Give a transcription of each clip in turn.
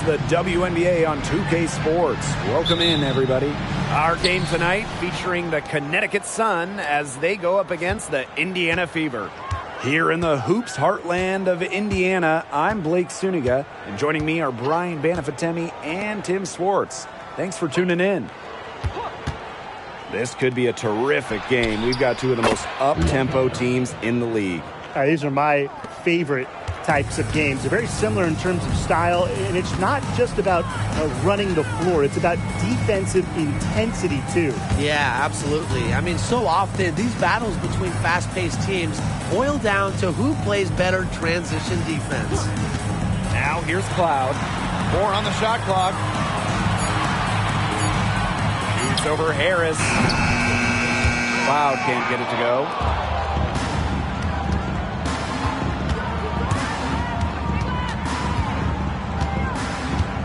It's the WNBA on 2K Sports. Welcome in, everybody. Our game tonight featuring the Connecticut Sun as they go up against the Indiana Fever. Here in the Hoops heartland of Indiana, I'm Blake Suniga, and joining me are Brian Banafatemi and Tim Swartz. Thanks for tuning in. This could be a terrific game. We've got two of the most up-tempo teams in the league. These are my favorite types of games. They're very similar in terms of style, and it's not just about running the floor. It's about defensive intensity, too. Yeah, absolutely. I mean, so often these battles between fast-paced teams boil down to who plays better transition defense. Now here's Cloud. 4 on the shot clock. Shoots over Harris. Cloud can't get it to go.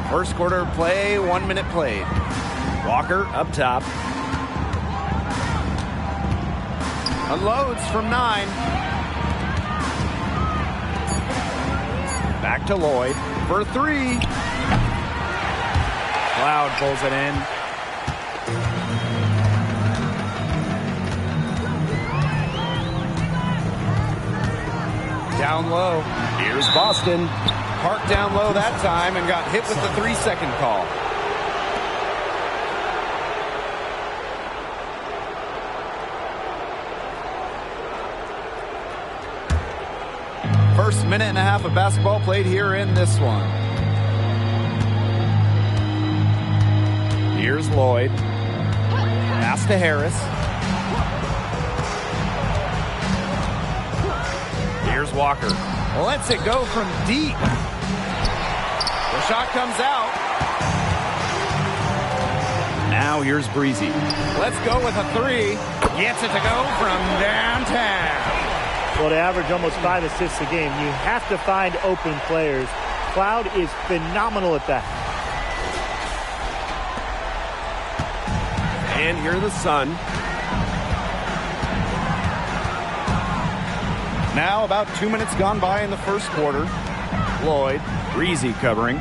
First quarter play, 1 minute played. Walker up top. Unloads from 9. Back to Lloyd for 3. Cloud pulls it in. Down low. Here's Boston. Parked down low that time and got hit with the 3-second call. First minute and a half of basketball played here in this one. Here's Lloyd. Pass to Harris. Here's Walker. Lets it go from deep. The shot comes out. Now here's Breezy. Let's go with a 3. Gets it to go from downtown. Well, to average almost 5 assists a game, you have to find open players. Cloud is phenomenal at that. And here are the Sun. Now about 2 minutes gone by in the first quarter. Lloyd, Breezy covering.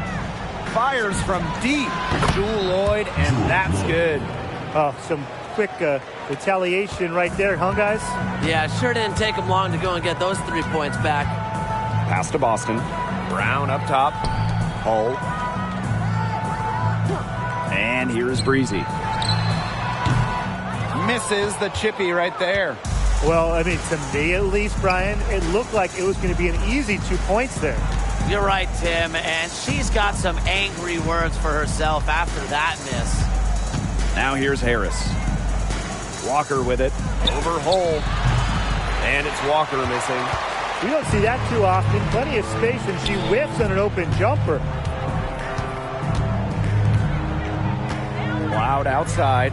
Fires from deep. Jewel Lloyd, and that's good. Oh, some quick retaliation right there, huh, guys? Yeah, sure didn't take them long to go and get those 3 points back. Pass to Boston. Brown up top. Hull. And here's Breezy. Misses the chippy right there. Well, I mean, to me at least, Brian, it looked like it was going to be an easy 2 points there. You're right, Tim, and she's got some angry words for herself after that miss. Now here's Harris. Walker with it. Over Hull. And it's Walker missing. We don't see that too often. Plenty of space, and she whiffs on an open jumper. Cloud outside.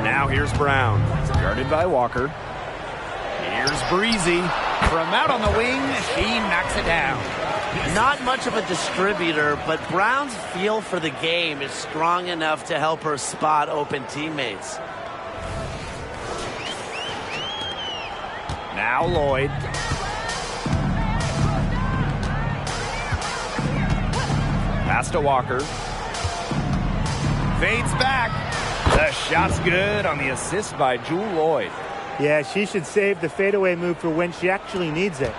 Now here's Brown, guarded by Walker. Here's Breezy. From out on the wing, she knocks it down. Not much of a distributor, but Brown's feel for the game is strong enough to help her spot open teammates. Now Lloyd. Pass to Walker. Fades back. The shot's good on the assist by Jewel Lloyd. Yeah, she should save the fadeaway move for when she actually needs it.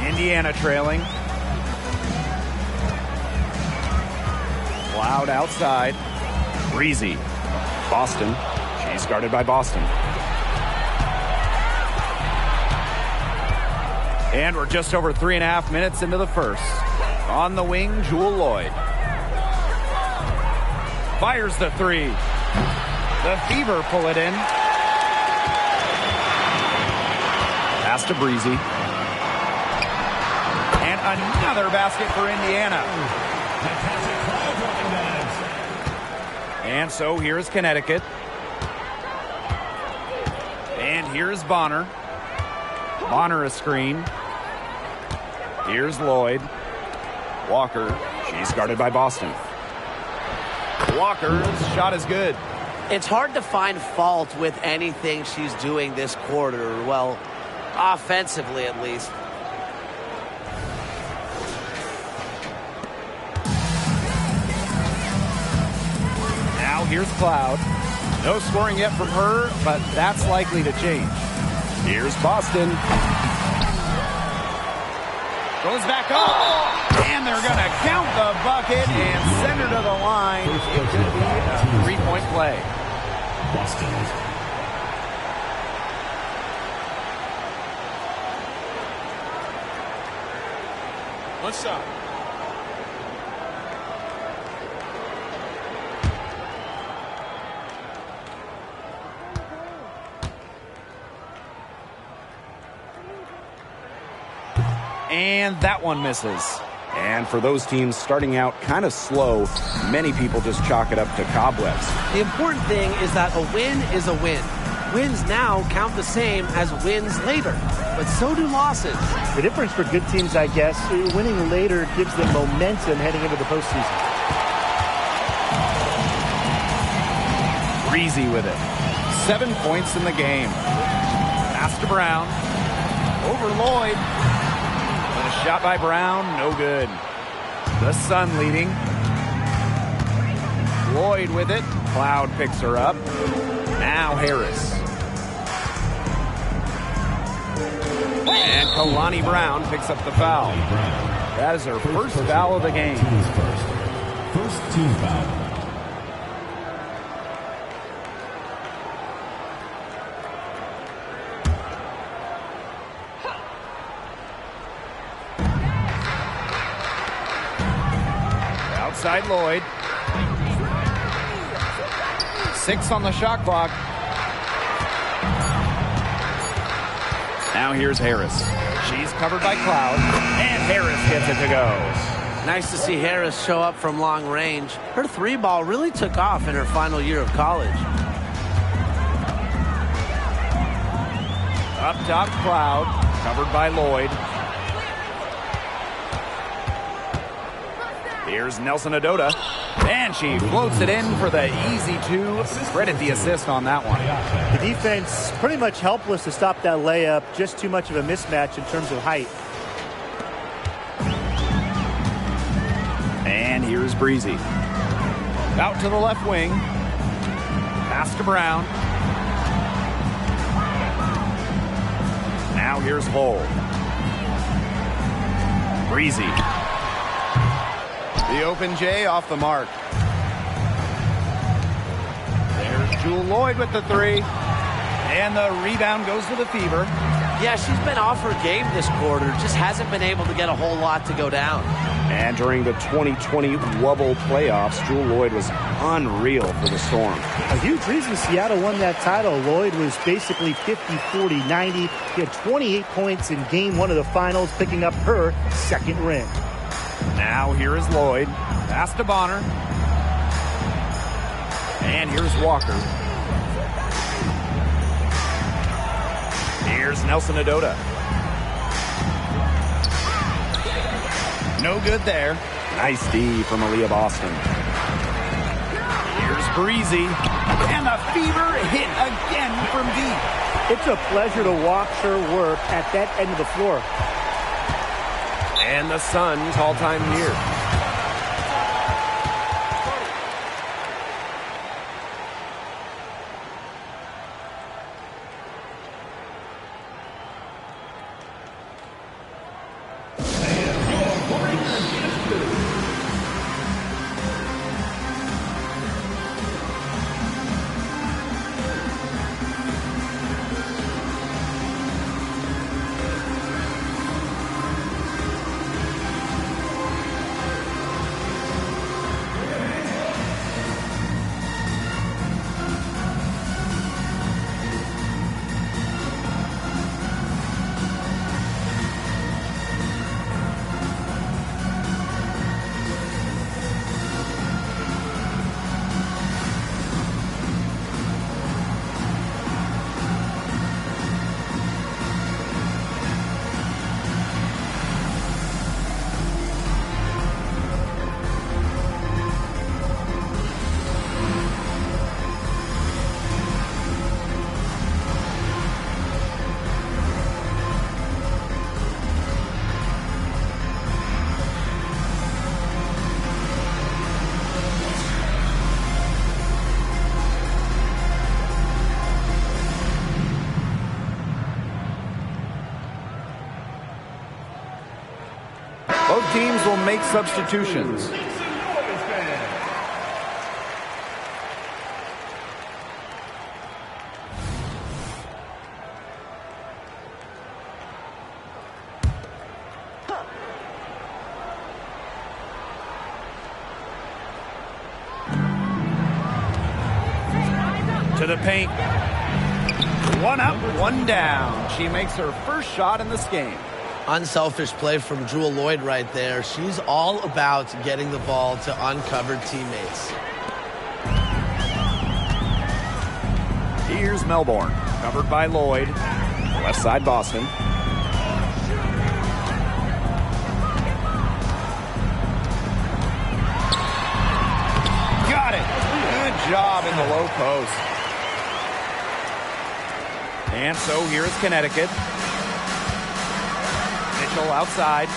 Indiana trailing. Cloud outside. Breezy. Boston. She's guarded by Boston. And we're just over 3.5 minutes into the first. On the wing, Jewel Lloyd. Fires the 3. The Fever pull it in. Pass to Breezy. And another basket for Indiana. And so here's Connecticut. And here's Bonner. Bonner a screen. Here's Lloyd. Walker. She's guarded by Boston. Walker's shot is good. It's hard to find fault with anything she's doing this quarter. Well, offensively at least. Cloud. No scoring yet from her, but that's likely to change. Here's Boston. Goes back up, and they're going to count the bucket and send her to the line. It could be a three-point play. Boston. One shot. And that one misses. And for those teams starting out kind of slow, many people just chalk it up to cobwebs. The important thing is that a win is a win. Wins now count the same as wins later, but so do losses. The difference for good teams, I guess, winning later gives them momentum heading into the postseason. Breezy with it. 7 points in the game. Pass to Brown. Over Lloyd. And a shot by Brown, no good. The Sun leading. Lloyd with it. Cloud picks her up. Now Harris. And Kalani Brown picks up the foul. That is her first foul of the game. First team foul. Outside Lloyd. 6 on the shot clock. Now here's Harris. She's covered by Cloud, and Harris gets it to go. Nice to see Harris show up from long range. Her three ball really took off in her final year of college. Up top, Cloud, covered by Lloyd. Here's Nelson Adota, and she floats it in for the easy two. Credit the assist on that one. The defense pretty much helpless to stop that layup. Just too much of a mismatch in terms of height. And here's Breezy. Out to the left wing. Pass to Brown. Now here's Hull. Breezy. The open J off the mark. There's Jewel Lloyd with the three. And the rebound goes to the Fever. Yeah, she's been off her game this quarter. Just hasn't been able to get a whole lot to go down. And during the 2020 Wubble playoffs, Jewel Lloyd was unreal for the Storm. A huge reason Seattle won that title. Lloyd was basically 50, 40, 90. He had 28 points in game one of the finals, picking up her second ring. Now here is Lloyd. Pass to Bonner. And here's Walker. Here's Nelson Adota. No good there. Nice D from Aaliyah Boston. Here's Breezy. And the Fever hit again from deep. It's a pleasure to watch her work at that end of the floor. And the Suns' all-time year. Both teams will make substitutions. To the paint. One up, one down. She makes her first shot in this game. Unselfish play from Jewel Lloyd right there. She's all about getting the ball to uncovered teammates. Here's Melbourne, covered by Lloyd. Left side Boston. Got it. Good job in the low post. And so here is Connecticut. Mitchell outside.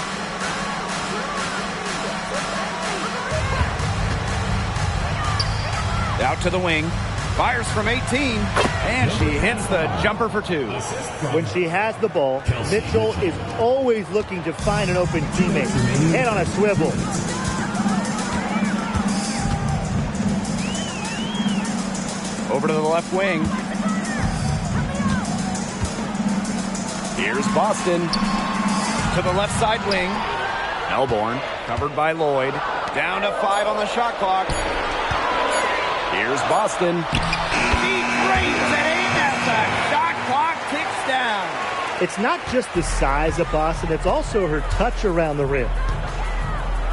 Out to the wing. Fires from 18. And she hits the jumper for two. When she has the ball, Mitchell is always looking to find an open teammate. Head on a swivel. Over to the left wing. Here's Boston. To the left side wing. Melbourne, covered by Lloyd. Down to 5 on the shot clock. Here's Boston. She frames it in as the shot clock ticks down. It's not just the size of Boston, it's also her touch around the rim.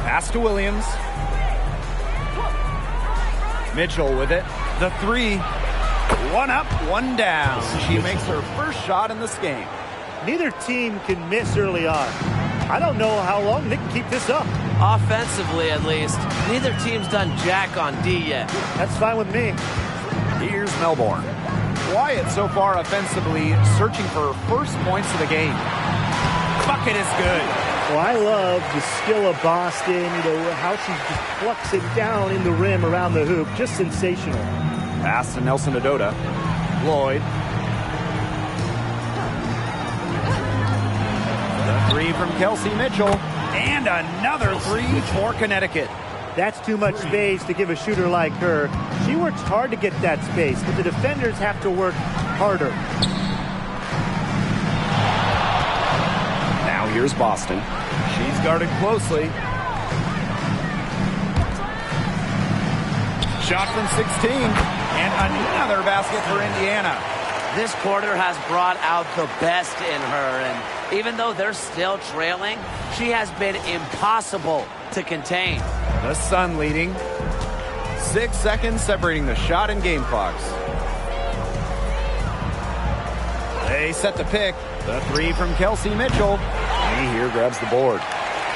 Pass to Williams. Mitchell with it. The three. One up, one down. She makes her first shot in this game. Neither team can miss early on. I don't know how long they can keep this up. Offensively, at least. Neither team's done jack on D yet. That's fine with me. Here's Melbourne. Quiet so far offensively, searching for her first points of the game. Bucket is good. Well, I love the skill of Boston, how she just plucks it down in the rim around the hoop. Just sensational. Pass to Nelson Adota. Lloyd. The three from Kelsey Mitchell. And another three for Connecticut. That's too much space to give a shooter like her. She works hard to get that space, but the defenders have to work harder. Now here's Boston. She's guarded closely. Shot from 16. And another basket for Indiana. This quarter has brought out the best in her, and even though they're still trailing, she has been impossible to contain. The Sun leading. 6 seconds separating the shot and game clocks. They set the pick. The three from Kelsey Mitchell. He here grabs the board.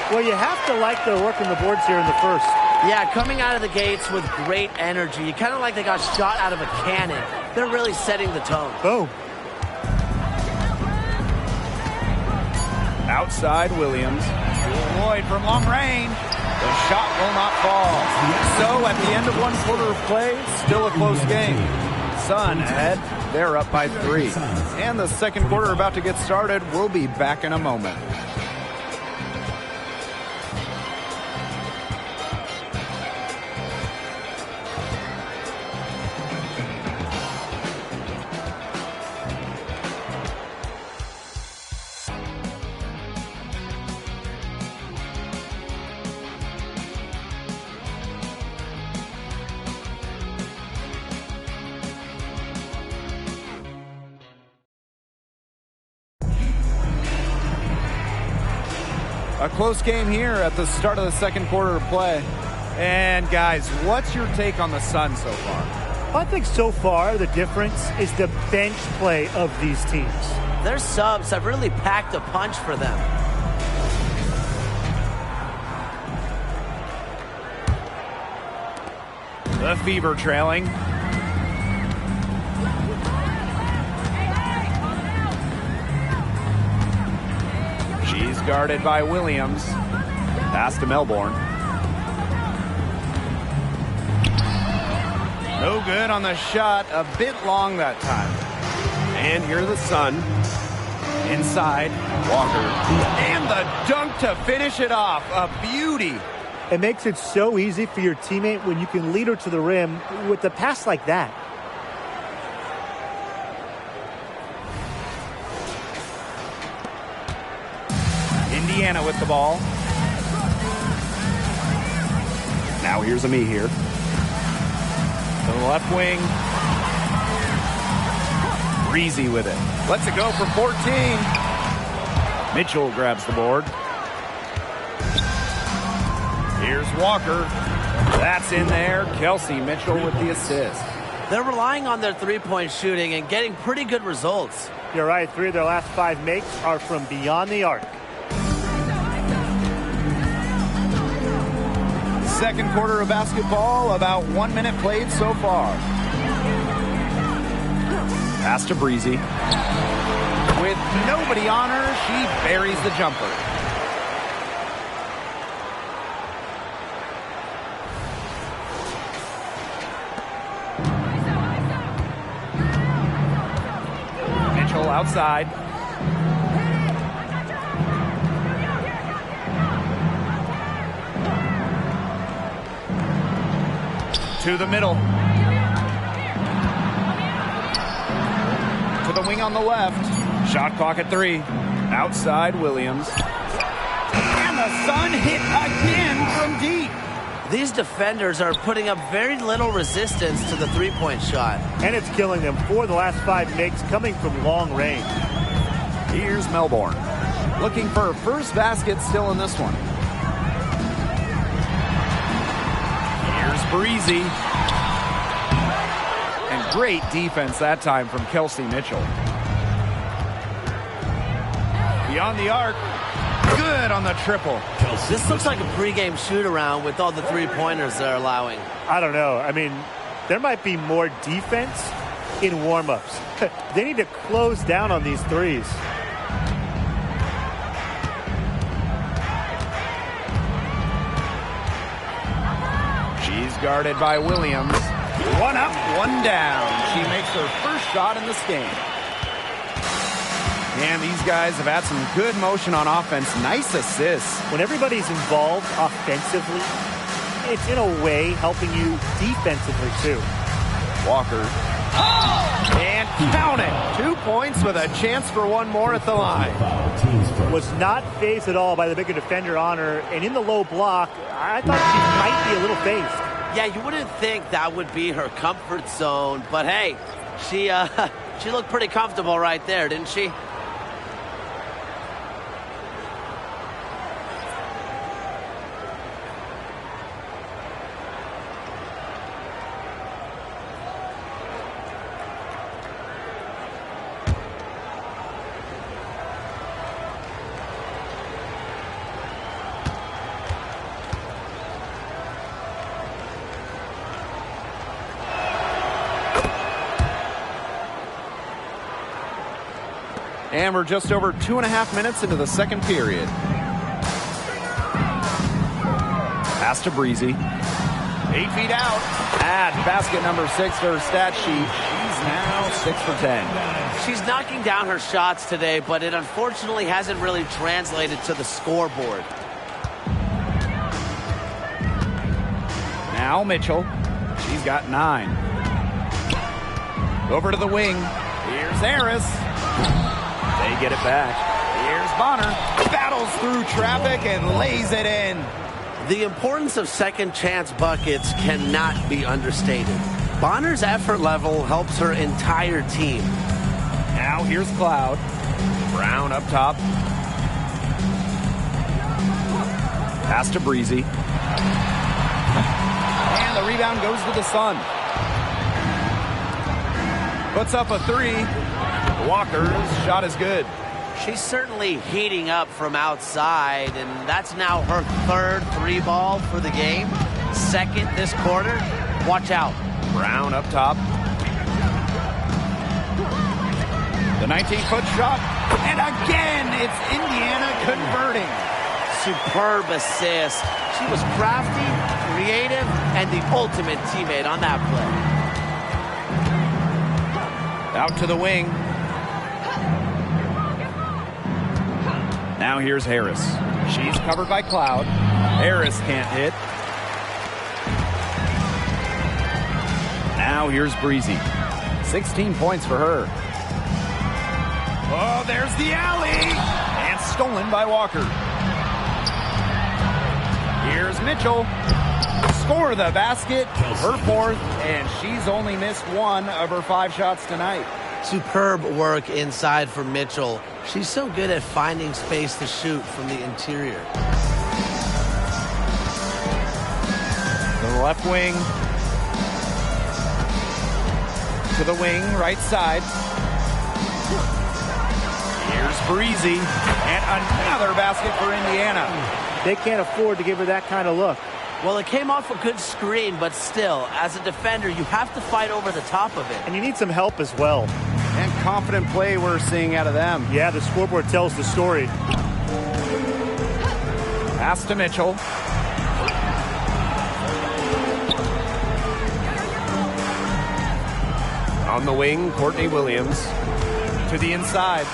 Well, you have to like their work on the boards here in the first. Yeah, coming out of the gates with great energy. Kind of like they got shot out of a cannon. They're really setting the tone. Boom. Outside Williams. Lloyd from long range. The shot will not fall. So at the end of one quarter of play, still a close game. Sun ahead. They're up by 3. And the second quarter about to get started. We'll be back in a moment. A close game here at the start of the second quarter of play. And guys, what's your take on the Sun so far? I think so far the difference is the bench play of these teams. Their subs have really packed a punch for them. The Fever trailing. She's guarded by Williams. Pass to Melbourne. No good on the shot. A bit long that time. And here the Sun. Inside, Walker. And the dunk to finish it off. A beauty. It makes it so easy for your teammate when you can lead her to the rim with a pass like that. Indiana with the ball. Now here's a me here. To the left wing. Breezy with it. Lets it go for 14. Mitchell grabs the board. Here's Walker. That's in there. Kelsey Mitchell with the assist. They're relying on their three-point shooting and getting pretty good results. You're right. 3 of their last 5 makes are from beyond the arc. Second quarter of basketball, about 1 minute played so far. Pass to Breezy. With nobody on her, she buries the jumper. Mitchell outside. To the middle. To the wing on the left. Shot clock at 3. Outside Williams. And the Sun hit again from deep. These defenders are putting up very little resistance to the three-point shot. And it's killing them. 4 of the last 5 makes coming from long range. Here's Melbourne. Looking for a first basket still in this one. Here's Breezy. And great defense that time from Kelsey Mitchell. Beyond the arc. Good on the triple. This looks like a pregame shoot-around with all the three-pointers they're allowing. I don't know. I mean, there might be more defense in warm-ups. They need to close down on these threes. She's guarded by Williams. 1 up, 1 down. She makes her first shot in this game. And these guys have had some good motion on offense. Nice assists. When everybody's involved offensively, it's in a way helping you defensively too. Walker. And count it. 2 points with a chance for 1 more at the line. Was not fazed at all by the bigger defender on her. And in the low block, I thought she might be a little fazed. Yeah, you wouldn't think that would be her comfort zone. But hey, she looked pretty comfortable right there, didn't she? And we're just over 2.5 minutes into the second period. Pass to Breezy. 8 feet out. Add basket number 6 to her stat sheet. She's now 6 for 10. She's knocking down her shots today, but it unfortunately hasn't really translated to the scoreboard. Now Mitchell. She's got 9. Over to the wing. Here's Harris. They get it back. Here's Bonner. Battles through traffic and lays it in. The importance of second chance buckets cannot be understated. Bonner's effort level helps her entire team. Now here's Cloud. Brown up top. Pass to Breezy. And the rebound goes to the Sun. Puts up a 3. Walker's shot is good. She's certainly heating up from outside, and that's now her 3rd 3-ball for the game. 2nd this quarter. Watch out. Brown up top. The 19-foot shot. And again, it's Indiana converting. Superb assist. She was crafty, creative, and the ultimate teammate on that play. Out to the wing. Now here's Harris. She's covered by Cloud. Harris can't hit. Now here's Breezy. 16 points for her. Oh, there's the alley. And stolen by Walker. Here's Mitchell. Score the basket. Her fourth. And she's only missed 1 of her 5 shots tonight. Superb work inside for Mitchell. She's so good at finding space to shoot from the interior. To the left wing. To the wing, right side. Here's Breezy. And another basket for Indiana. They can't afford to give her that kind of look. Well, it came off a good screen, but still, as a defender, you have to fight over the top of it. And you need some help as well. And confident play we're seeing out of them. Yeah, the scoreboard tells the story. Pass to Mitchell. On the wing, Courtney Williams. To the inside.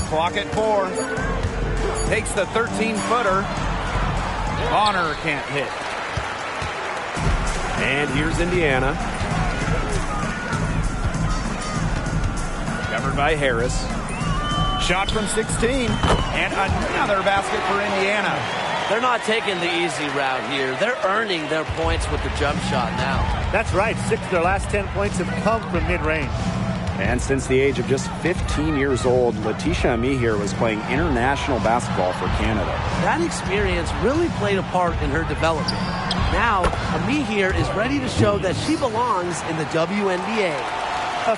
Clock at 4. Takes the 13-footer. Bonner can't hit. And here's Indiana. Covered by Harris. Shot from 16. And another basket for Indiana. They're not taking the easy route here. They're earning their points with the jump shot now. That's right. 6 of their last 10 points have come from mid-range. And since the age of just 15 years old, Letitia Ami here was playing international basketball for Canada. That experience really played a part in her development. Now, Ami here is ready to show that she belongs in the WNBA.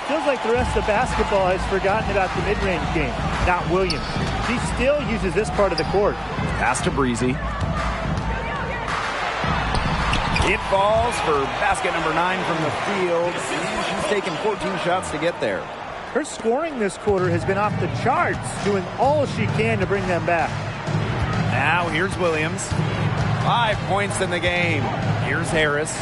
Feels like the rest of basketball has forgotten about the mid-range game. Not Williams. She still uses this part of the court. Pass to Breezy. It falls for basket number 9 from the field. She's taken 14 shots to get there. Her scoring this quarter has been off the charts, doing all she can to bring them back. Now here's Williams. 5 points in the game. Here's Harris.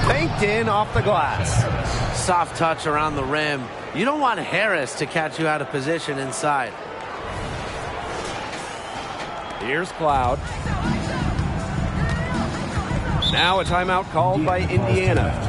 Banked in off the glass. Soft touch around the rim. You don't want Harris to catch you out of position inside. Here's Cloud. Now a timeout called by Indiana.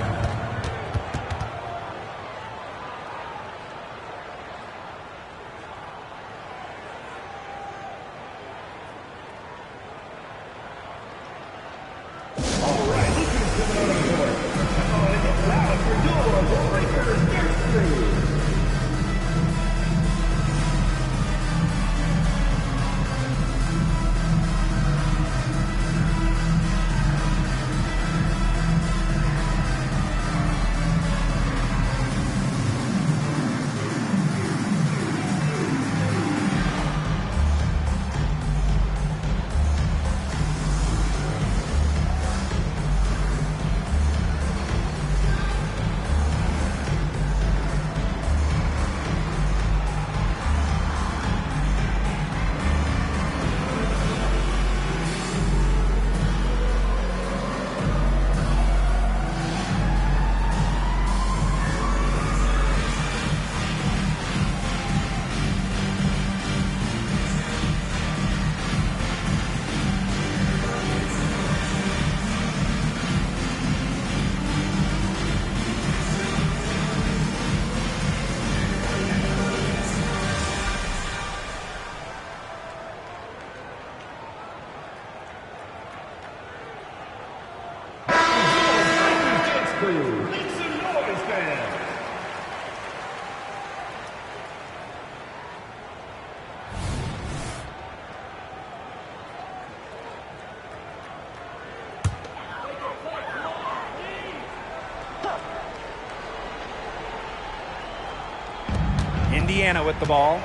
Indiana with the ball.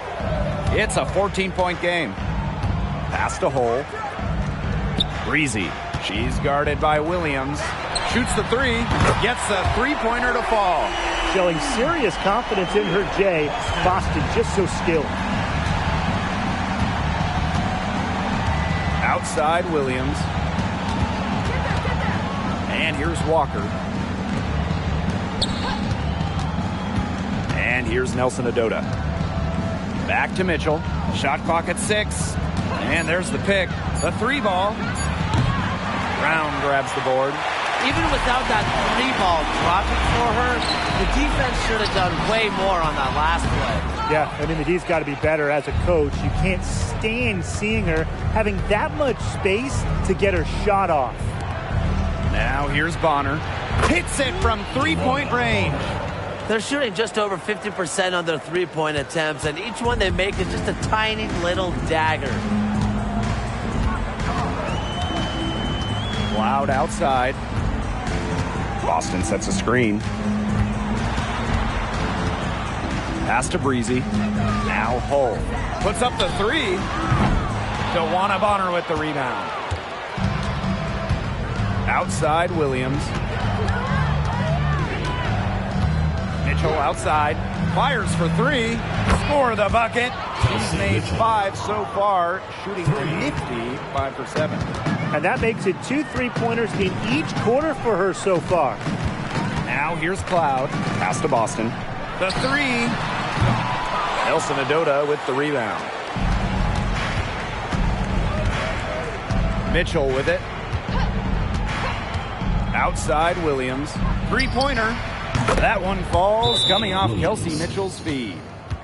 It's a 14-point game. Pass to Hole. Breezy. She's guarded by Williams. Shoots the 3. Gets the 3-pointer to fall. Showing serious confidence in her J. Boston just so skilled. Outside Williams. And here's Walker. And Here's Nelson Adota. Back to Mitchell. Shot clock at 6. And there's the pick. The 3 ball. Brown grabs the board. Even without that 3 ball dropping for her, the defense should have done way more on that last play. Yeah, I mean, the D's got to be better as a coach. You can't stand seeing her having that much space to get her shot off. Now here's Bonner. Hits it from 3-point range. They're shooting just over 50% on their 3-point attempts, and each one they make is just a tiny little dagger. Loud outside. Boston sets a screen. Pass to Breezy. Now Hull. Puts up the 3. DeWanna Bonner with the rebound. Outside Williams. Mitchell outside. Fires for 3. Score the bucket. She's made 5 so far. Shooting a nifty 5 for 7. And that makes it 2 3-pointers in each quarter for her so far. Now here's Cloud. Pass to Boston. The 3. Nelson Adota with the rebound. Mitchell with it. Outside Williams. 3-pointer. That one falls, coming off Kelsey Mitchell's feed.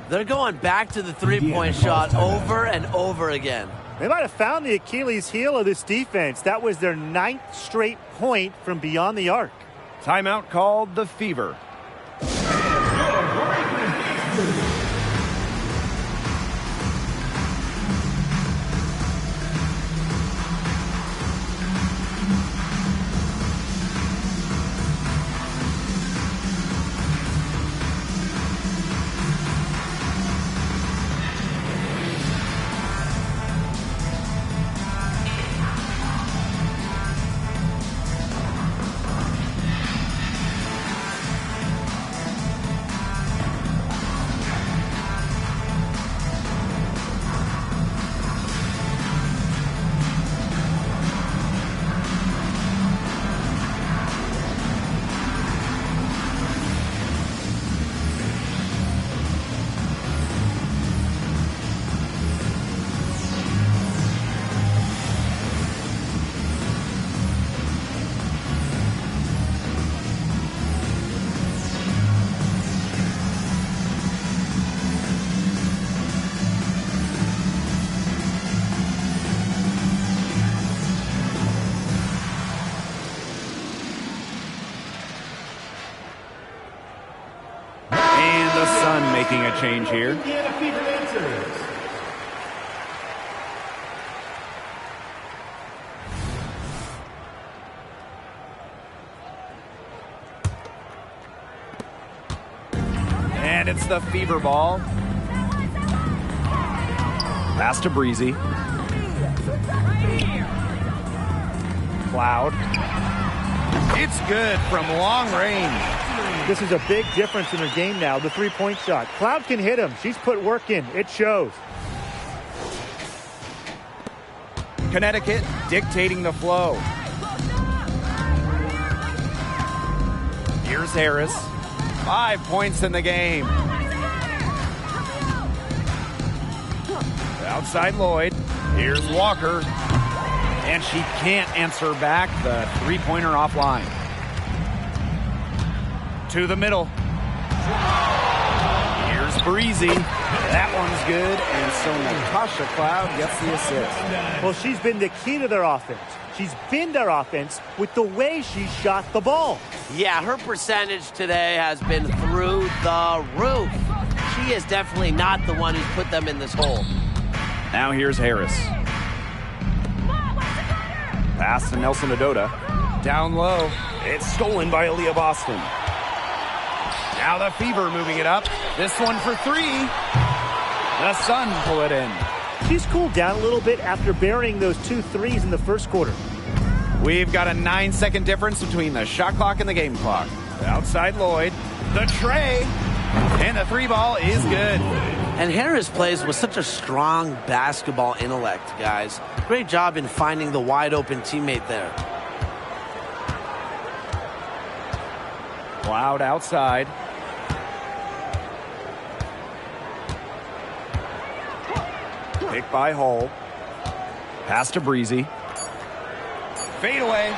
They're going back to the 3-point shot over and over again. They might have found the Achilles heel of this defense. That was their 9th straight point from beyond the arc. Timeout called the Fever. Making a change here. And it's the Fever ball. Pass to Breezy. Cloud. It's good from long range. This is a big difference in her game now, the 3-point shot. Cloud can hit him. She's put work in. It shows. Connecticut dictating the flow. Here's Harris. 5 points in the game. Outside Lloyd. Here's Walker. And she can't answer back the 3-pointer offline. To the middle. Here's Breezy. That one's good. And so Natasha Cloud gets the assist. Well, she's been the key to their offense. She's been their offense with the way she shot the ball. Yeah, her percentage today has been through the roof. She is definitely not the one who's put them in this hole. Now here's Harris. Pass to Nelson Adota. Down low. It's stolen by Aaliyah Boston. Now the Fever moving it up. This one for 3. The Sun pull it in. She's cooled down a little bit after burying those 2 threes in the first quarter. We've got a 9-second difference between the shot clock and the game clock. Outside Lloyd. The tray. And the 3 ball is good. And Harris plays with such a strong basketball intellect, guys. Great job in finding the wide open teammate there. Cloud outside. Pick by Hull. Pass to Breezy. Fade away.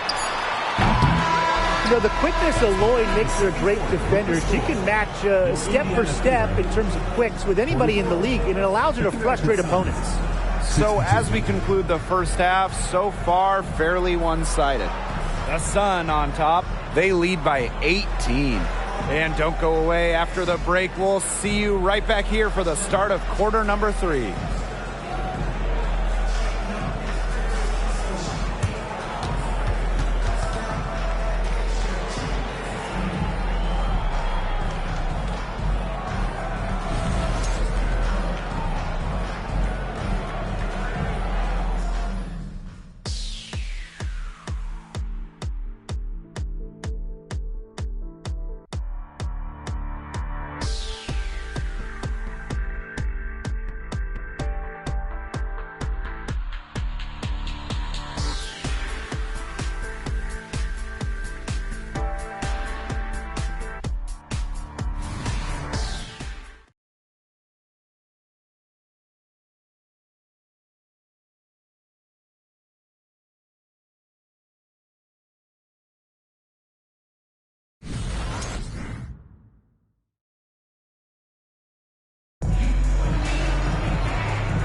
You know, the quickness of Lloyd makes her a great defender. She can match step for step in terms of quicks with anybody in the league, and it allows her to frustrate opponents. So as we conclude the first half, so far fairly one-sided. The Sun on top. They lead by 18. And don't go away after the break. We'll see you right back here for the start of quarter number 3.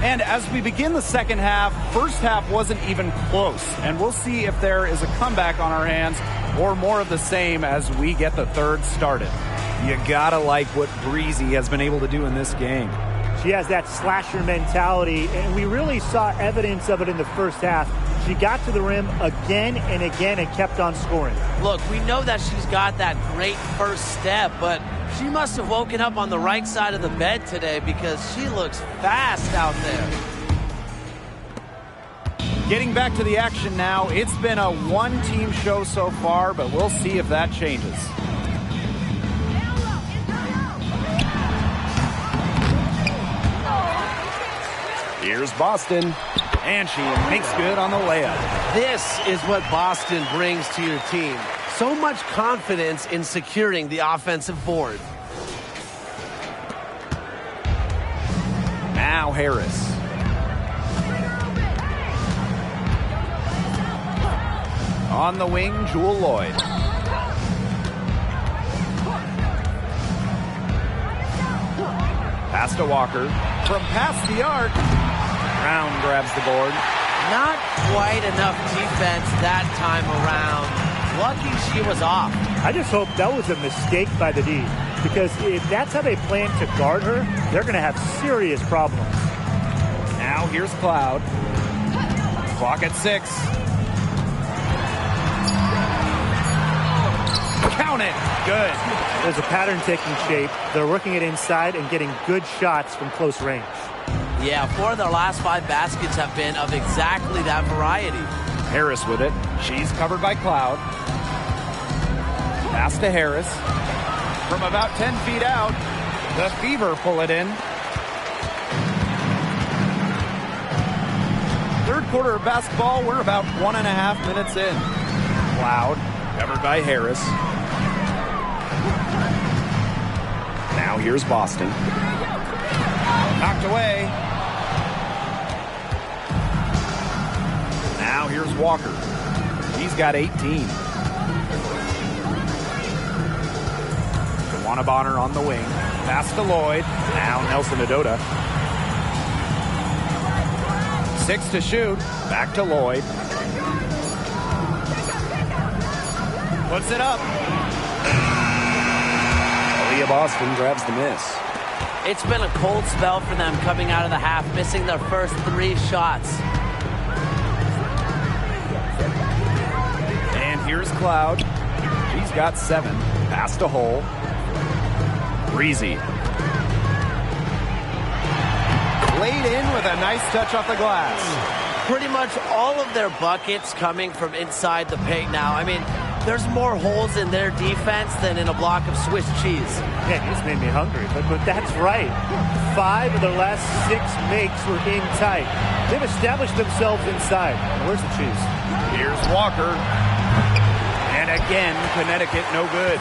And as we begin the second half, first half wasn't even close. And we'll see if there is a comeback on our hands or more of the same as we get the third started. You gotta like what Breezy has been able to do in this game. She has that slasher mentality, and we really saw evidence of it in the first half. She got to the rim again and again and kept on scoring. Look, we know that she's got that great first step, but she must have woken up on the right side of the bed today because she looks fast out there. Getting back to the action now, it's been a one-team show so far, but we'll see if that changes. Here's Boston, and she makes good on the layup. This is what Boston brings to your team. So much confidence in securing the offensive board. Now Harris. On the wing, Jewel Lloyd. Pass to Walker. From past the arc, Brown grabs the board. Not quite enough defense that time around. Lucky she was off. I just hope that was a mistake by the D, because if that's how they plan to guard her, they're going to have serious problems. Now here's Cloud. Clock at 6. Count it. Good. There's a pattern taking shape. They're working it inside and getting good shots from close range. Yeah, 4 of their last 5 baskets have been of exactly that variety. Harris with it. She's covered by Cloud. Pass to Harris. From about 10 feet out, the Fever pull it in. Third quarter of basketball, we're about 1.5 minutes in. Cloud, covered by Harris. Now here's Boston. Knocked away. Now here's Walker. He's got 18. Dewana Bonner on the wing. Pass to Lloyd. Now Nelson Adota. 6 to shoot. Back to Lloyd. Puts it up. Aaliyah Boston grabs the miss. It's been a cold spell for them coming out of the half, missing their first 3 shots. And here's Cloud. She's got 7. Pass to Hull. Breezy. Laid in with a nice touch off the glass. Pretty much all of their buckets coming from inside the paint now. I mean, there's more holes in their defense than in a block of Swiss cheese. Yeah, you just made me hungry, but that's right. 5 of the last 6 makes were in tight. They've established themselves inside. Where's the cheese? Here's Walker. And again, Connecticut no good.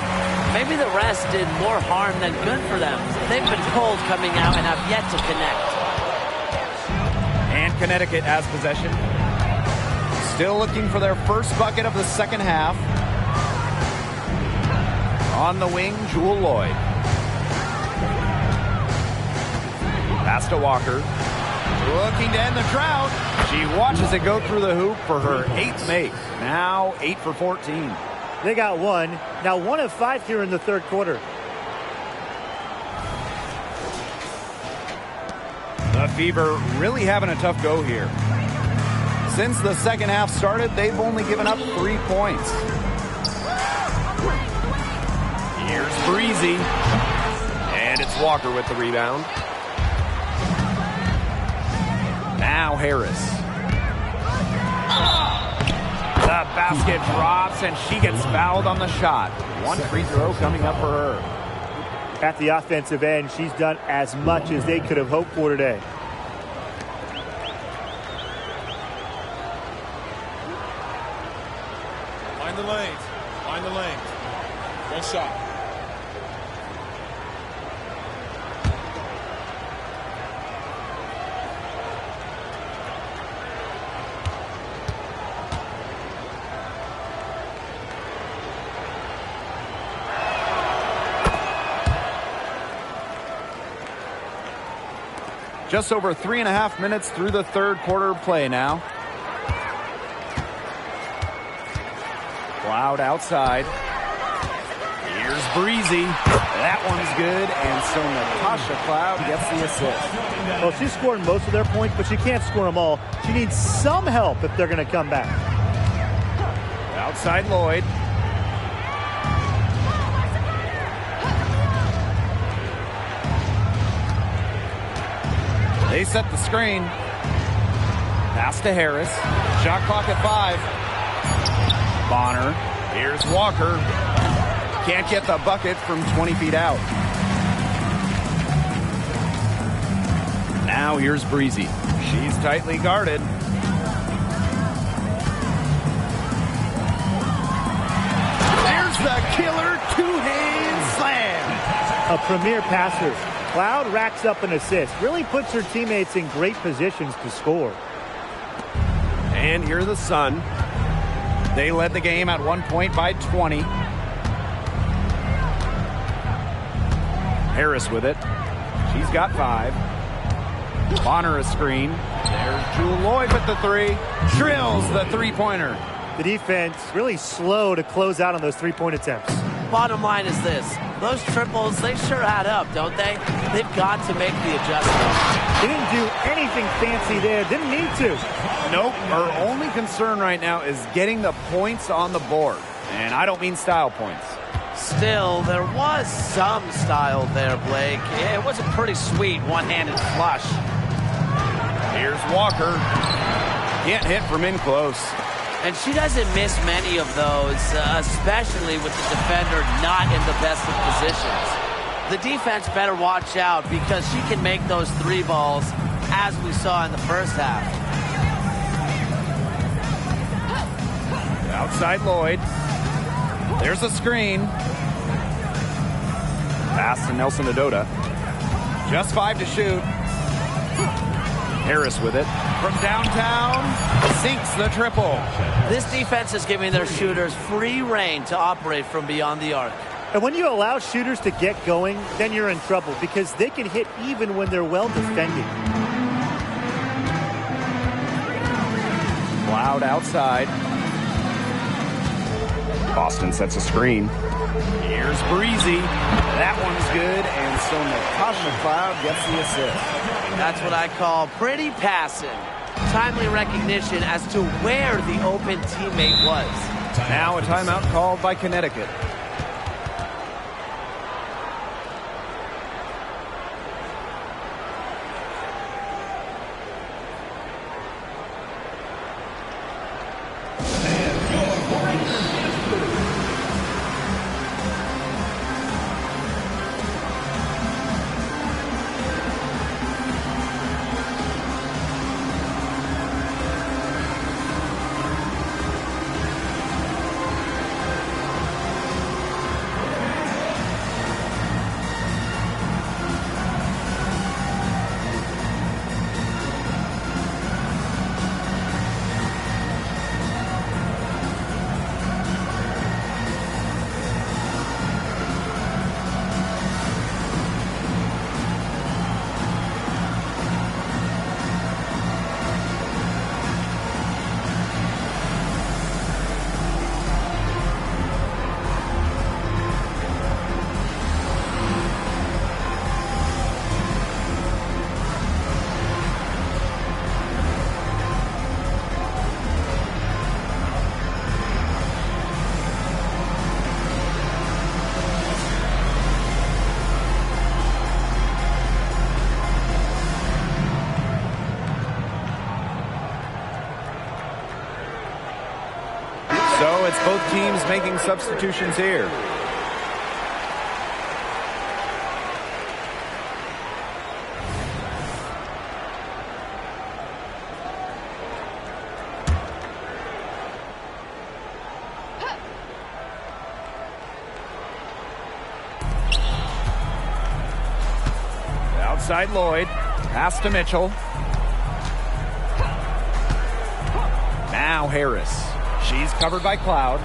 Maybe the rest did more harm than good for them. They've been cold coming out and have yet to connect. Connecticut has possession. Still looking for their first bucket of the second half. On the wing, Jewel Lloyd. Pass to Walker. Looking to end the drought. She watches it go through the hoop for her 8th make. Now 8 for 14. They got one. Now 1 of 5 here in the third quarter. The Fever really having a tough go here. Since the second half started, they've only given up 3 points. Here's Breezy. And it's Walker with the rebound. Now Harris. The basket drops, and she gets fouled on the shot. 1 free throw coming up for her. At the offensive end, she's done as much as they could have hoped for today. Find the lanes. Find the lanes. One shot. Just over 3.5 minutes through the third quarter play now. Cloud outside. Here's Breezy. That one's good, and so Natasha Cloud gets the assist. Well, she's scoring most of their points, but she can't score them all. She needs some help if they're going to come back. Outside Lloyd. They set the screen. Pass to Harris. Shot clock at 5. Bonner. Here's Walker. Can't get the bucket from 20 feet out. Now here's Breezy. She's tightly guarded. There's the killer two-hand slam. A premier passer. Cloud racks up an assist. Really puts her teammates in great positions to score. And here the Sun. They led the game at 1 point by 20. Harris with it. She's got 5. Bonner a screen. There's Jewel Lloyd with the 3. Drills the three-pointer. The defense really slow to close out on those three-point attempts. Bottom line is this. Those triples, they sure add up, don't they? They've got to make the adjustment. They didn't do anything fancy there. Didn't need to. Nope. Her only concern right now is getting the points on the board. And I don't mean style points. Still, there was some style there, Blake. It was a pretty sweet one-handed flush. Here's Walker. Can't hit from in close. And she doesn't miss many of those, especially with the defender not in the best of positions. The defense better watch out because she can make those 3 balls as we saw in the first half. Outside Lloyd. There's a screen. Pass to Nelson Adota. Just 5 to shoot. Harris with it. From downtown, sinks the triple. This defense is giving their shooters free reign to operate from beyond the arc. And when you allow shooters to get going, then you're in trouble because they can hit even when they're well defended. Cloud outside. Boston sets a screen. Here's Breezy. That one's good, and so Natasha Cloud gets the assist. That's what I call pretty passing. Timely recognition as to where the open teammate was. Now a timeout called by Connecticut. Both teams making substitutions here. Outside Lloyd. Pass to Mitchell. Now Harris. She's covered by Cloud.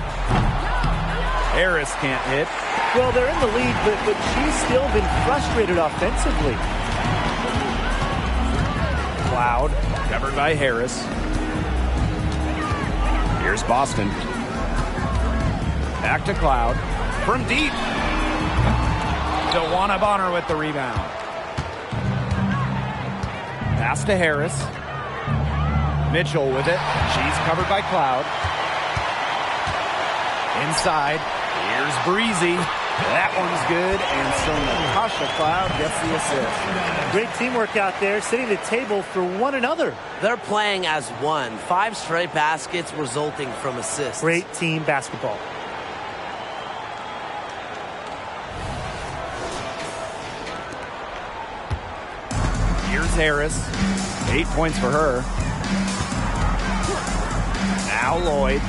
Harris can't hit. Well, they're in the lead, but she's still been frustrated offensively. Cloud covered by Harris. Here's Boston. Back to Cloud. From deep. DeWanna Bonner with the rebound. Pass to Harris. Mitchell with it. She's covered by Cloud. Inside. Here's Breezy. That one's good. And so Natasha Cloud gets the assist. Great teamwork out there, setting the table for one another. They're playing as one. 5 straight baskets resulting from assists. Great team basketball. Here's Harris. 8 points for her. Now Lloyd.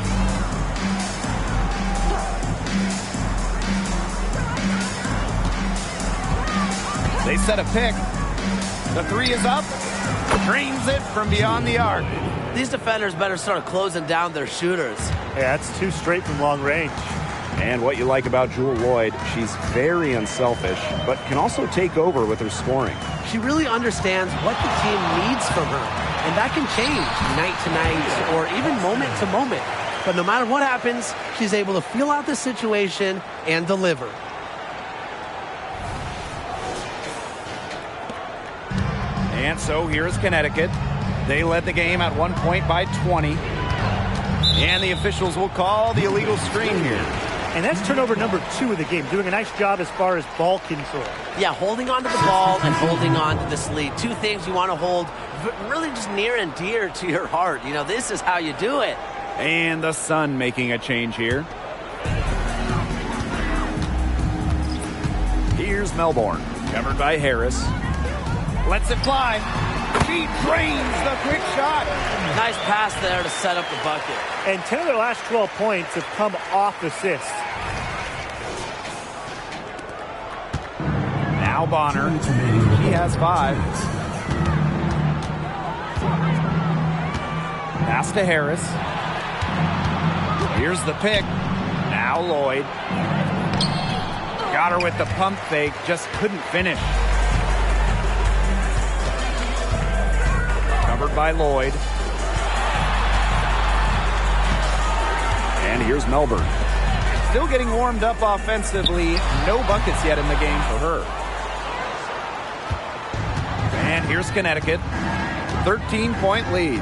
They set a pick. The 3 is up. Drains it from beyond the arc. These defenders better start closing down their shooters. Yeah, that's 2 straight from long range. And what you like about Jewel Lloyd, she's very unselfish, but can also take over with her scoring. She really understands what the team needs from her. And that can change night to night or even moment to moment. But no matter what happens, she's able to feel out the situation and deliver. And so here's Connecticut. They led the game at 1 point by 20. And the officials will call the illegal screen here. And that's turnover number 2 of the game, doing a nice job as far as ball control. Yeah, holding on to the ball and holding on to this lead. 2 things you want to hold really just near and dear to your heart. You know, this is how you do it. And the Sun making a change here. Here's Melbourne, covered by Harris. Lets it fly. She drains the quick shot. Nice pass there to set up the bucket. And 10 of their last 12 points have come off assists. Now Bonner. She has 5. Pass to Harris. Here's the pick. Now Lloyd. Got her with the pump fake. Just couldn't finish. Covered by Lloyd. And here's Melbourne. Still getting warmed up offensively. No buckets yet in the game for her. And here's Connecticut. 13-point lead.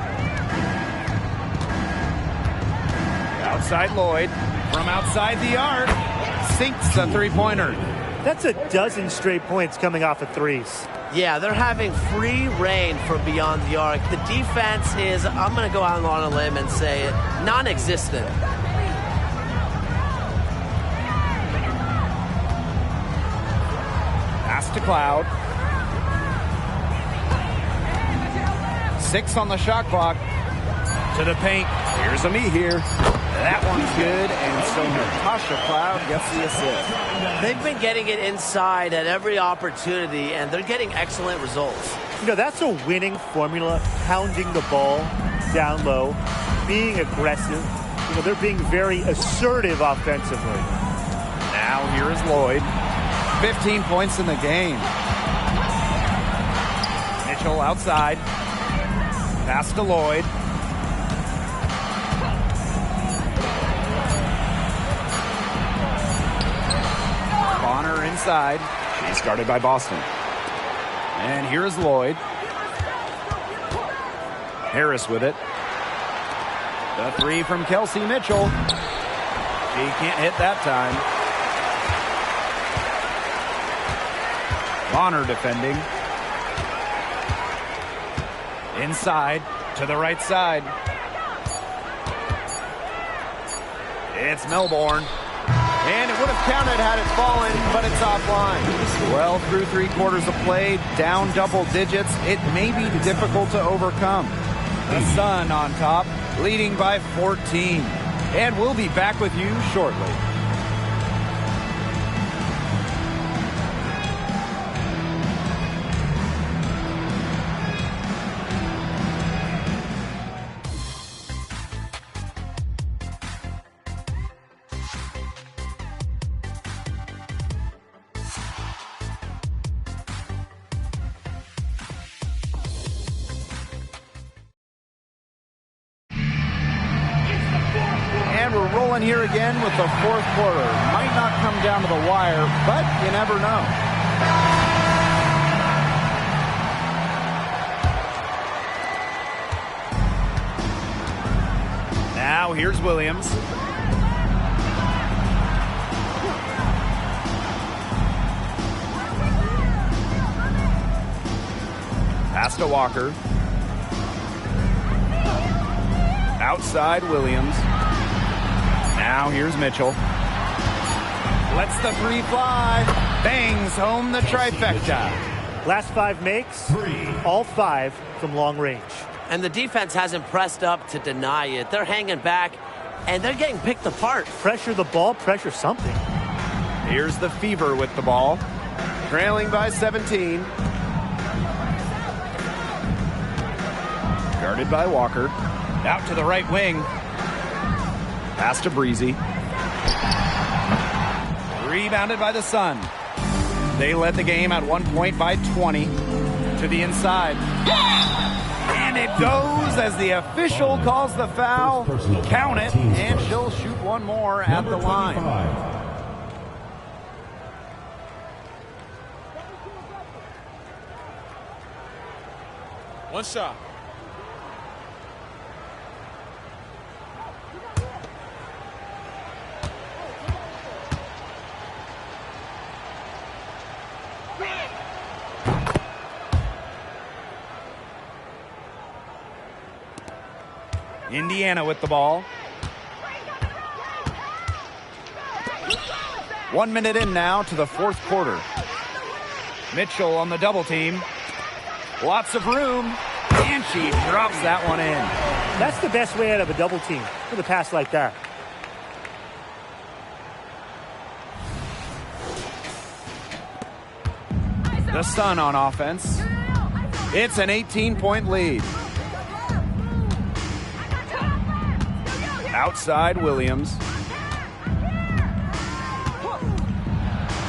Outside Lloyd. From outside the arc. Sinks a 3-pointer. That's a dozen straight points coming off of 3s. Yeah, they're having free reign from beyond the arc. The defense is, I'm going to go out on a limb and say it, non-existent. Pass to Cloud. 6 on the shot clock. To the paint. Here's a me here. That one's good, and so Natasha Cloud gets the assist. They've been getting it inside at every opportunity, and they're getting excellent results. You know, that's a winning formula, pounding the ball down low, being aggressive. You know, they're being very assertive offensively. Now here is Lloyd. 15 points in the game. Mitchell outside. Pass to Lloyd. Bonner inside. She's guarded by Boston. And here's Lloyd. Harris with it. The 3 from Kelsey Mitchell. She can't hit that time. Bonner defending. Inside to the right side. It's Melbourne. And it would have counted had it fallen, but it's offline. Well, through 3 quarters of play, down double digits, it may be difficult to overcome. The Sun on top, leading by 14. And we'll be back with you shortly. We're rolling here again with the 4th quarter. Might not come down to the wire, but you never know. Now here's Williams. Pass to Walker. Outside Williams. Now here's Mitchell. Lets the 3 fly. Bangs home the trifecta. Last 5 makes, all 5 from long range. And the defense hasn't pressed up to deny it. They're hanging back, and they're getting picked apart. Pressure the ball, pressure something. Here's the Fever with the ball. Trailing by 17. Guarded by Walker. Out to the right wing. Pass to Breezy. Rebounded by the Sun. They led the game at 1 point by 20. To the inside. And it goes as the official calls the foul. Count it, and she'll shoot one more at the line. One shot. Indiana with the ball. 1 minute in now to the 4th quarter. Mitchell on the double team. Lots of room. And she drops that one in. That's the best way out of a double team with a pass like that. The Sun on offense. It's an 18-point lead. Outside Williams.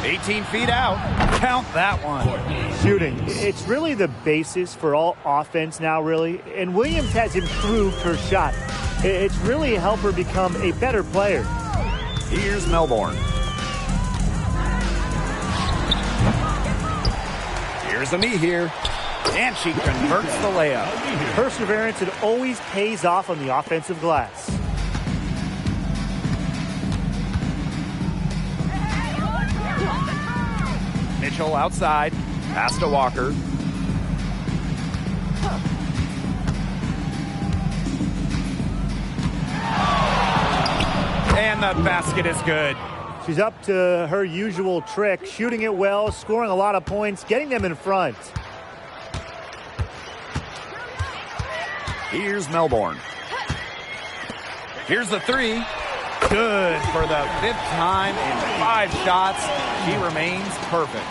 18 feet out. Count that one. Shooting. It's really the basis for all offense now, really. And Williams has improved her shot. It's really helped her become a better player. Here's Melbourne. Here's Ami here. And she converts the layup. Perseverance, it always pays off on the offensive glass. Mitchell outside. Pass to Walker. And the basket is good. She's up to her usual trick, shooting it well, scoring a lot of points, getting them in front. Here's Melbourne. Here's the 3. Good for the 5th time in 5 shots. She remains perfect.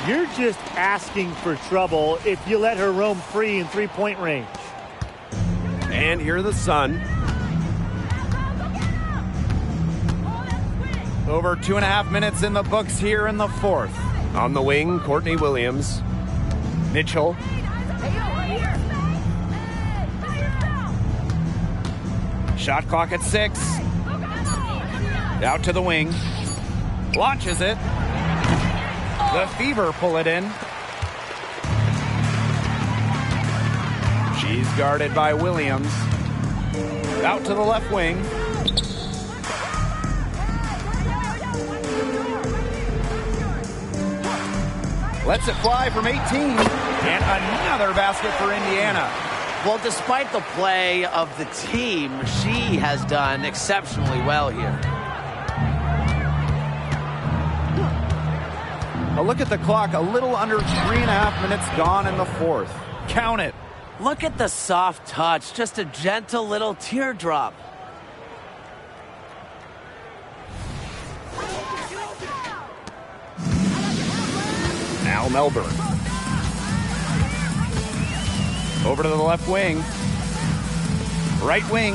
You're just asking for trouble if you let her roam free in 3-point range. And here the Sun. Over 2.5 minutes in the books here in the 4th. On the wing, Courtney Williams. Mitchell. Shot clock at 6. Out to the wing. Launches it. The Fever pull it in. She's guarded by Williams. Out to the left wing. Lets it fly from 18. And another basket for Indiana. Well, despite the play of the team, she has done exceptionally well here. A look at the clock, a little under 3.5 minutes gone in the fourth. Count it. Look at the soft touch, just a gentle little teardrop. Now Melbourne. Over to the left wing. Right wing.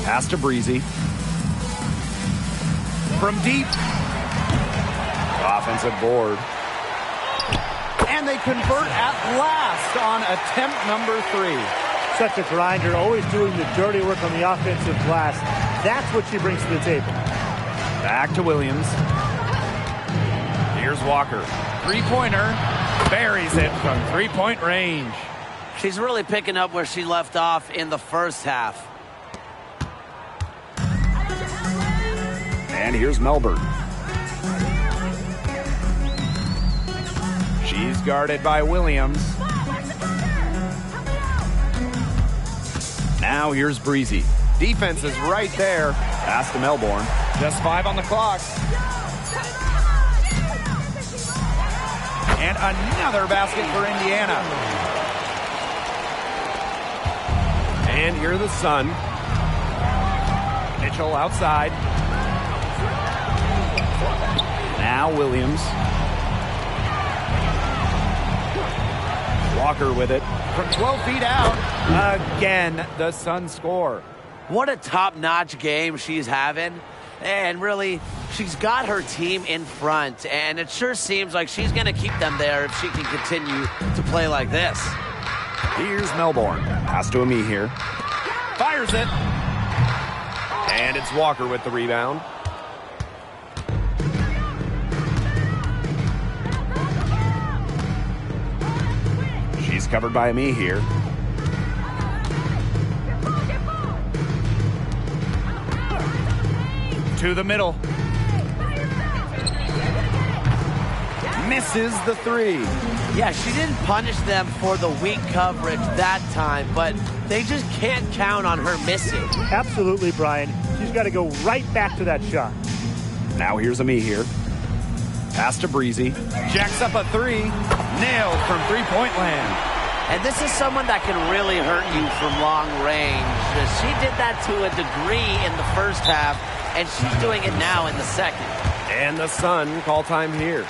Pass to Breezy. From deep. Offensive board. And they convert at last on attempt number 3. Such a grinder, always doing the dirty work on the offensive glass. That's what she brings to the table. Back to Williams. Here's Walker. Three-pointer. Buries it from three-point range. She's really picking up where she left off in the first half. And here's Melbourne. She's guarded by Williams. Now here's Breezy. Defense is right there. Pass to Melbourne. Just 5 on the clock. And another basket for Indiana. And here are the Sun. Mitchell outside. Now Williams. Walker with it. From 12 feet out. Again, the Sun score. What a top-notch game she's having. And really, she's got her team in front. And it sure seems like she's going to keep them there if she can continue to play like this. Here's Melbourne. Pass to Ami here. Fires it. And it's Walker with the rebound. She's covered by Ami here. To the middle. Misses the 3. Yeah, she didn't punish them for the weak coverage that time, but they just can't count on her missing. Absolutely, Brian. She's got to go right back to that shot. Now here's Ami here. Pass to Breezy. Jacks up a 3. Nailed from three-point land. And this is someone that can really hurt you from long range. She did that to a degree in the first half, and she's doing it now in the second. And the Sun call time here.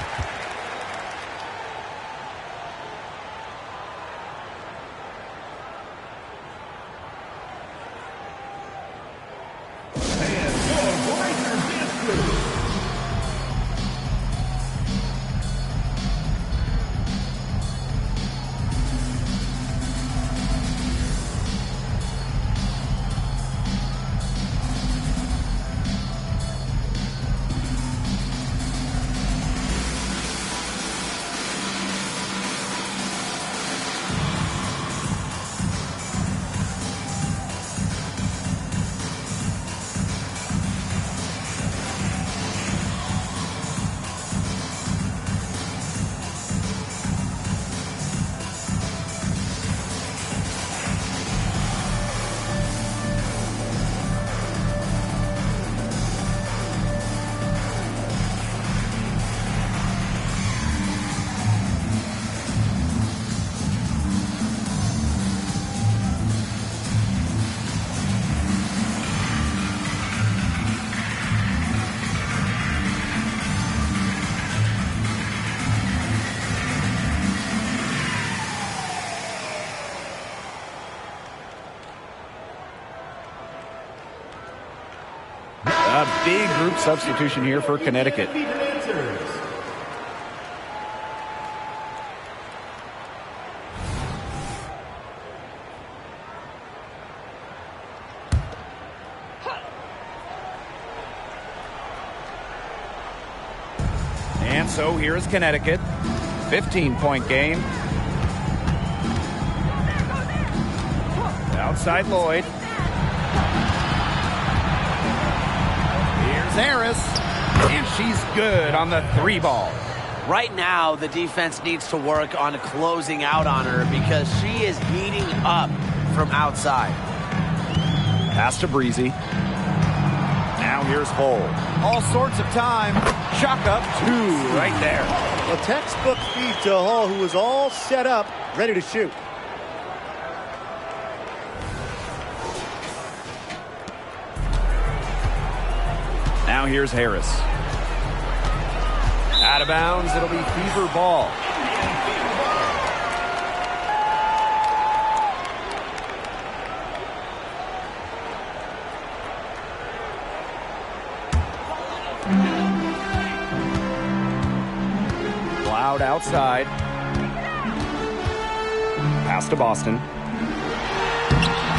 A big group substitution here for Connecticut. And so here is Connecticut. 15-point game. Outside Lloyd. Harris, and she's good on the 3 ball. Right now, the defense needs to work on closing out on her because she is heating up from outside. Pass to Breezy. Now here's Hull. All sorts of time. Chalk up 2 right there. A textbook feed to Hull, who was all set up, ready to shoot. Now here's Harris. Out of bounds, it'll be Fever ball. Loud outside. Pass to Boston.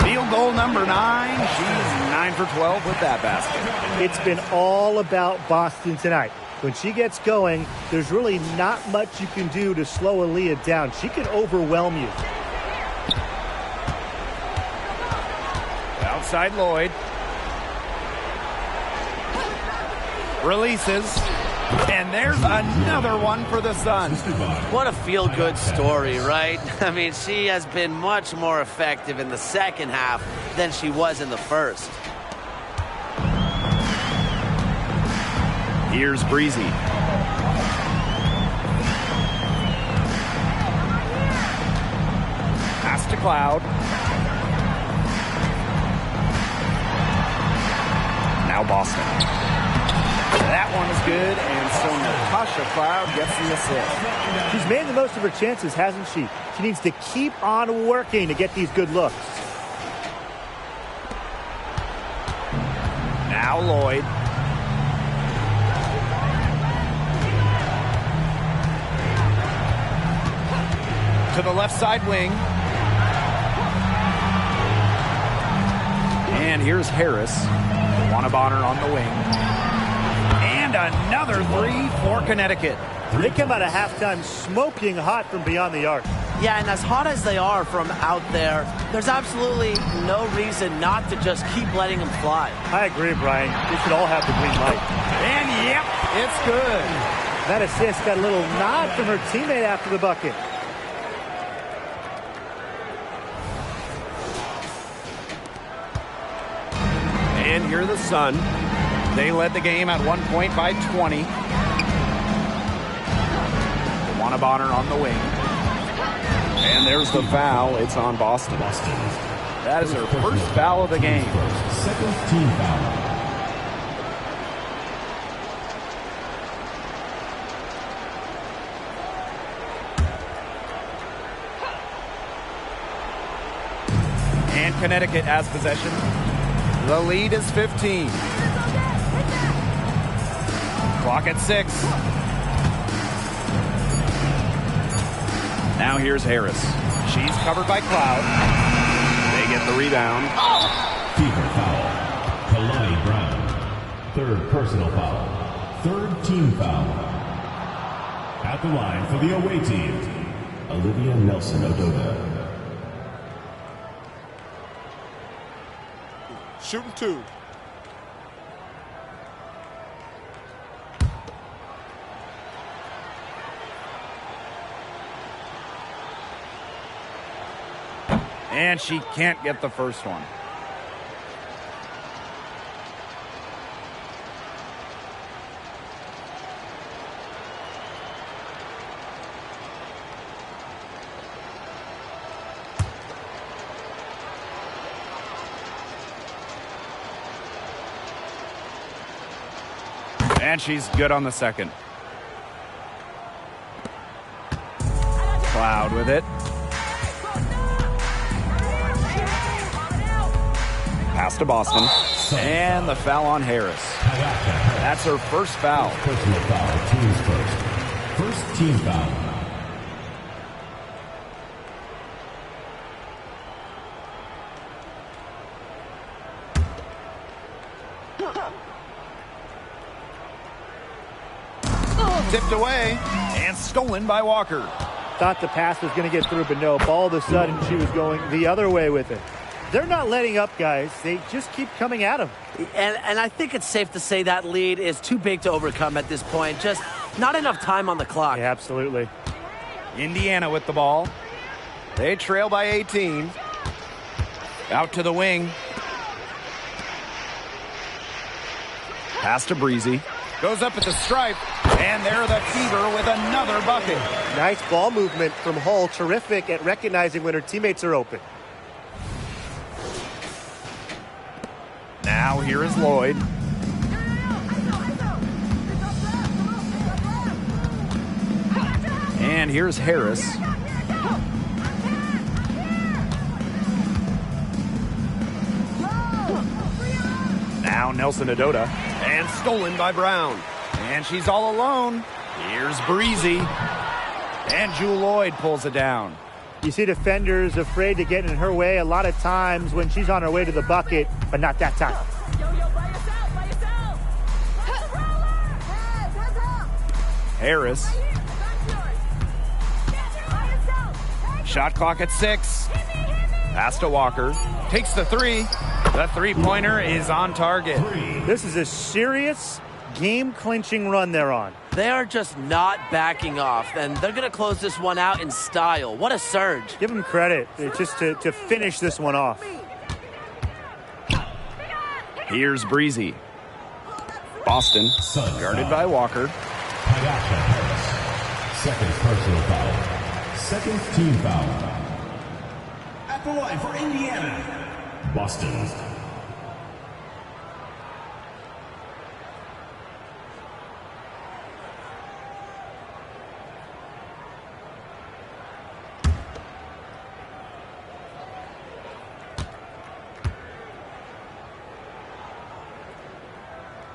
Field goal number 9. She's 9 for 12 with that basket. It's been all about Boston tonight. When she gets going, there's really not much you can do to slow Aaliyah down. She can overwhelm you. Outside Lloyd. Releases. And there's another one for the Suns. What a feel-good story, right? I mean, she has been much more effective in the second half than she was in the first. Here's Breezy. Pass to Cloud. Now Boston. That one is good, and so Natasha Cloud gets the assist. She's made the most of her chances, hasn't she? She needs to keep on working to get these good looks. Now Lloyd. To the left side wing. And here's Harris. Bonner on the wing. And another 3 for Connecticut. They come out of halftime smoking hot from beyond the arc. Yeah, and as hot as they are from out there, there's absolutely no reason not to just keep letting them fly. I agree, Brian. They should all have the green light. And yep, it's good. That assist got a little nod from her teammate after the bucket. And here are the Sun. They led the game at one point by 20. Bonner on the wing. And there's the foul. It's on Boston. That is her first foul of the game. Second team foul. And Connecticut has possession. The lead is 15. Clock at 6. Now here's Harris. She's covered by Cloud. They get the rebound. Fever foul. Kalani Brown. Third personal foul. Third team foul. At the line for the away team, Olivia Nelson-Ododa. Shooting 2. And she can't get the first one. And she's good on the second. Cloud with it. Pass to Boston. And the foul on Harris. That's her first foul. Personal foul, team's first. First team foul. Tipped away. And stolen by Walker. Thought the pass was going to get through, but no. All of a sudden, she was going the other way with it. They're not letting up, guys. They just keep coming at them. And I think it's safe to say that lead is too big to overcome at this point. Just not enough time on the clock. Yeah, absolutely. Indiana with the ball. They trail by 18. Out to the wing. Pass to Breezy. Goes up at the stripe, and they're the Fever with another bucket. Nice ball movement from Hull. Terrific at recognizing when her teammates are open. Now here is Lloyd. And here's Harris. Now Nelson Adota. And stolen by Brown. And she's all alone. Here's Breezy. And Jewel Lloyd pulls it down. You see defenders afraid to get in her way a lot of times when she's on her way to the bucket, but not that time. Harris. Shot clock at 6. Pass to Walker. Takes the 3. The three-pointer is on target. This is a serious game-clinching run they're on. They are just not backing off, and they're going to close this one out in style. What a surge. Give them credit just to finish this one off. Here's Breezy. Boston, guarded by Walker. Second personal foul. Second team foul. At the line for Indiana, Boston.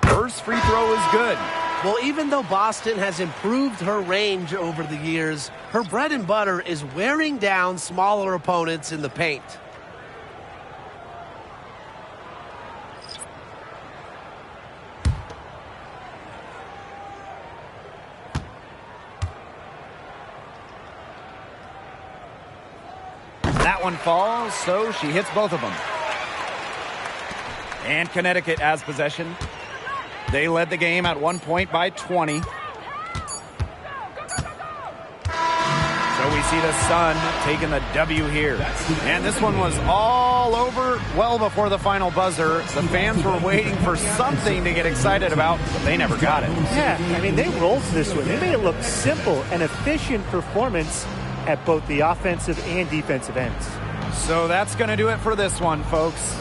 First free throw is good. Well, even though Boston has improved her range over the years, her bread and butter is wearing down smaller opponents in the paint. That one falls, so she hits both of them. And Connecticut has possession. They led the game at 1 point by 20. So we see the Sun taking the W here. And this one was all over well before the final buzzer. The fans were waiting for something to get excited about, but they never got it. Yeah, I mean, they rolled this one. They made it look simple and efficient performance at both the offensive and defensive ends. So that's going to do it for this one, folks.